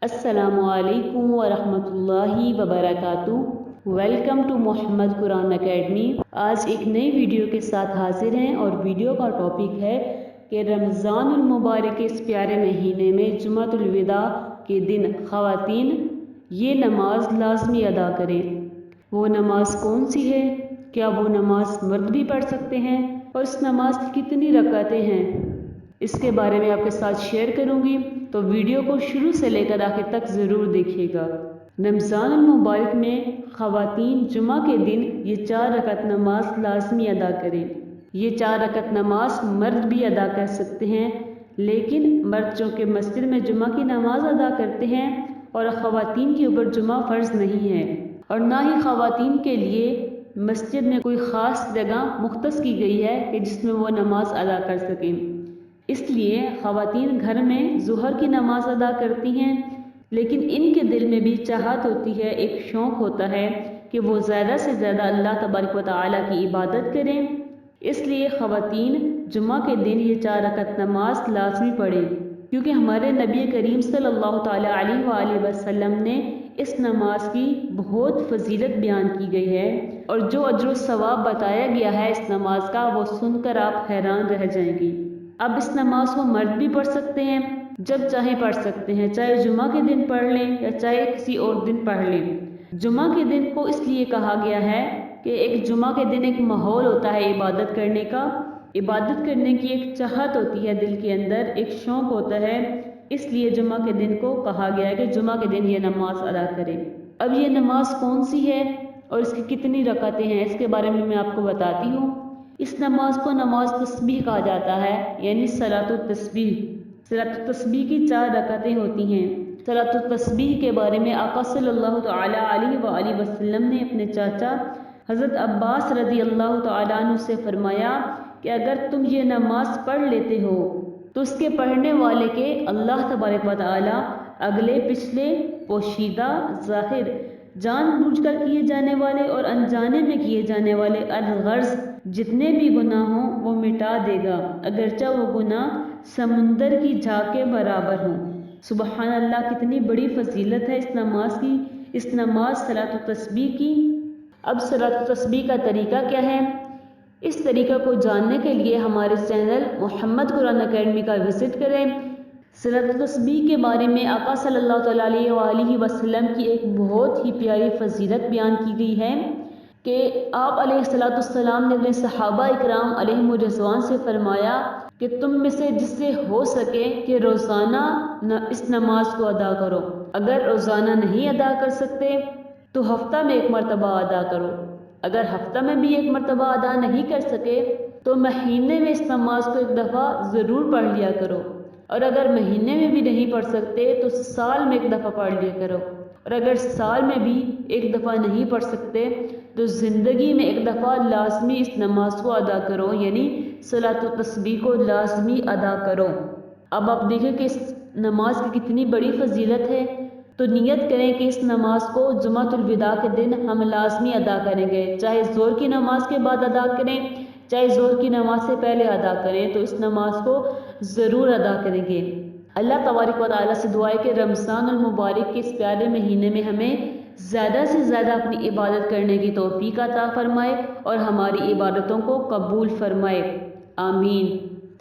السلام علیکم ورحمۃ اللہ وبرکاتہ۔ Welcome to Muhammad Quran academy. آج ایک نئی ویڈیو کے ساتھ حاضر ہیں اور ویڈیو کا ٹاپک ہے کہ رمضان المبارک کے اس پیارے مہینے میں جمعۃ الوداع کے دن خواتین یہ نماز لازمی ادا کریں۔ وہ نماز کون سی ہے؟ کیا وہ نماز مرد بھی پڑھ سکتے ہیں؟ اور اس نماز کی کتنی رکعتیں ہیں؟ اس کے بارے میں آپ کے ساتھ شیئر کروں گی، تو ویڈیو کو شروع سے لے کر آخر تک ضرور دیکھیے گا۔ رمضان المبارک میں خواتین جمعہ کے دن یہ 4 رکعت نماز لازمی ادا کریں۔ یہ 4 رکعت نماز مرد بھی ادا کر سکتے ہیں، لیکن مرد چونکہ مسجد میں جمعہ کی نماز ادا کرتے ہیں اور خواتین کے اوپر جمعہ فرض نہیں ہے، اور نہ ہی خواتین کے لیے مسجد میں کوئی خاص جگہ مختص کی گئی ہے کہ جس میں وہ نماز ادا کر سکیں۔ اس لیے خواتین گھر میں ظہر کی نماز ادا کرتی ہیں، لیکن ان کے دل میں بھی چاہت ہوتی ہے، ایک شوق ہوتا ہے کہ وہ زیادہ سے زیادہ اللہ تبارک و تعالیٰ کی عبادت کریں۔ اس لیے خواتین جمعہ کے دن یہ 4 رکعت نماز لازمی پڑھیں، کیونکہ ہمارے نبی کریم صلی اللہ تعالیٰ علیہ وآلہ وسلم نے اس نماز کی بہت فضیلت بیان کی گئی ہے، اور جو اجر و ثواب بتایا گیا ہے اس نماز کا، وہ سن کر آپ حیران رہ جائیں گی۔ اب اس نماز کو مرد بھی پڑھ سکتے ہیں، جب چاہیں پڑھ سکتے ہیں، چاہے جمعہ کے دن پڑھ لیں یا چاہے کسی اور دن پڑھ لیں۔ جمعہ کے دن کو اس لیے کہا گیا ہے کہ ایک جمعہ کے دن ایک ماحول ہوتا ہے عبادت کرنے کا، عبادت کرنے کی ایک چاہت ہوتی ہے دل کے اندر، ایک شوق ہوتا ہے، اس لیے جمعہ کے دن کو کہا گیا ہے کہ جمعہ کے دن یہ نماز ادا کریں۔ اب یہ نماز کون سی ہے اور اس کی کتنی رکعتیں ہیں، اس کے بارے میں آپ کو بتاتی ہوں۔ اس نماز کو نماز تسبیح کہا جاتا ہے، یعنی صلاۃ التسبیح۔ صلاۃ التسبیح کی 4 رکعتیں ہوتی ہیں۔ صلاۃ التسبیح کے بارے میں آقا صلی اللہ تعالیٰ علیہ وآلہ وسلم نے اپنے چاچا حضرت عباس رضی اللہ تعالیٰ عنہ سے فرمایا کہ اگر تم یہ نماز پڑھ لیتے ہو تو اس کے پڑھنے والے کے اللہ تبارک و تعالیٰ اگلے پچھلے پوشیدہ ظاہر جان بوجھ کر کیے جانے والے اور انجانے میں کیے جانے والے الغرض جتنے بھی گناہ ہوں وہ مٹا دے گا، اگرچہ وہ گناہ سمندر کی جھاگ کے برابر ہوں۔ سبحان اللہ، کتنی بڑی فضیلت ہے اس نماز کی، اس نماز صلاۃ التسبیح کی۔ اب صلاۃ التسبیح کا طریقہ کیا ہے؟ اس طریقہ کو جاننے کے لیے ہمارے چینل محمد قرآن اکیڈمی کا وزٹ کریں۔ صلاۃ التسبیح کے بارے میں آقا صلی اللہ تعالیٰ علیہ وآلہ وسلم کی ایک بہت ہی پیاری فضیلت بیان کی گئی ہے کہ آپ علیہ السلام نے اپنے صحابہ اکرام علیہم الرضوان سے فرمایا کہ تم میں سے جس سے ہو سکے کہ روزانہ اس نماز کو ادا کرو، اگر روزانہ نہیں ادا کر سکتے تو ہفتہ میں 1 مرتبہ ادا کرو، اگر ہفتہ میں بھی 1 مرتبہ ادا نہیں کر سکے تو مہینے میں اس نماز کو 1 دفعہ ضرور پڑھ لیا کرو، اور اگر مہینے میں بھی نہیں پڑھ سکتے تو سال میں 1 دفعہ پڑھ لیا کرو، اور اگر سال میں بھی 1 دفعہ نہیں پڑھ سکتے تو زندگی میں 1 دفعہ لازمی اس نماز کو ادا کرو، یعنی صلاۃ التسبیح کو لازمی ادا کرو۔ اب آپ دیکھیں کہ اس نماز کی کتنی بڑی فضیلت ہے، تو نیت کریں کہ اس نماز کو جمعۃ الوداع کے دن ہم لازمی ادا کریں گے، چاہے ظہر کی نماز کے بعد ادا کریں، چاہے ظہر کی نماز سے پہلے ادا کریں، تو اس نماز کو ضرور ادا کریں گے۔ اللہ تبارک و تعالیٰ سے دعا ہے کہ رمضان المبارک کے اس پیارے مہینے میں ہمیں زیادہ سے زیادہ اپنی عبادت کرنے کی توفیق عطا فرمائے اور ہماری عبادتوں کو قبول فرمائے، آمین۔